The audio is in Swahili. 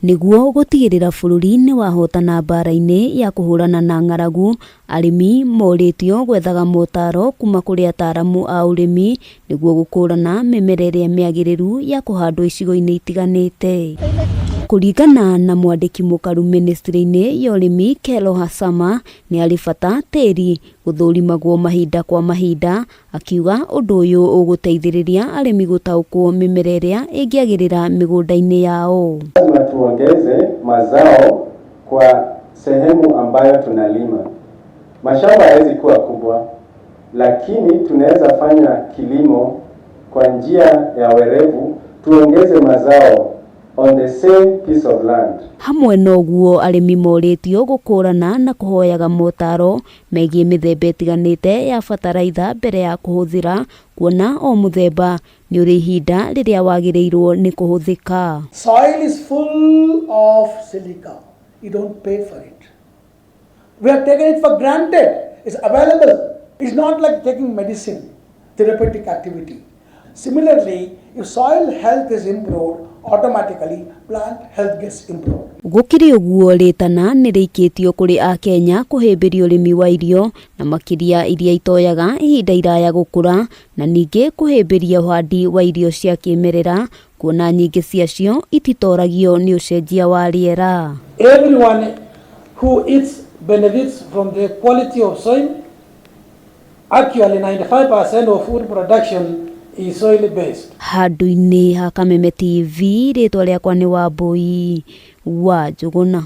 niguo gutigirira bururi ni wahotana mbara-ini ya kuhurana na ng'aragu. Arimi moritio gwethaga motaro kuma kuri ataramu a urimi niguo gukurana mimera iria miagiriru ya kuhandwo icigo-ini itiganite. Kuringana na mwandiki mukaru ministry-ini ya urimi Kello Harsama, ni ari bata tiri guthurimagwo mahinda kwa mahinda, akiuga undu uyu uguteithiriria arimi gutaukirwo mimera iria ingiagirira migunda-ini yao. Lazima tuongeze mazao kwa sehemu ambayo tunalima. Mashamba hawezi kuwa kubwa, lakini tunaweza fanya kilimo kwa njia ya werevu, tuongeze mazao on the same piece of land. Hamwe noguo arimi moritio gukurana na kuhoyaga motaro megie mithemba itiganite ya bataraitha mbere ya kuhuthira, kuona o muthemba ni uri ihinda riria wagiriirwo ni kuhuthika. Soil is full of silica. You don't pay for it. We have taken it for granted. It's available. It's not like taking medicine, therapeutic activity. Similarly, if soil health is improved, automatically plant health gets improved. Gukurana ritana ni rikitio kuri Akenya kuhimbiria urimi wa irio na makiria iria itoyaga ihinda iraya gukura, na ningi kuhimbiria uhandi wa irio cia kimerera, kuona nyingi ciacio ititoragio ni ucenjia wa riera. Everyone who eats benefits from the quality of soil. Actually, 95% of food production is soil based. Handu-ini ha Kameme TV, ritwa riakwa ni Wambui wa Njuguna.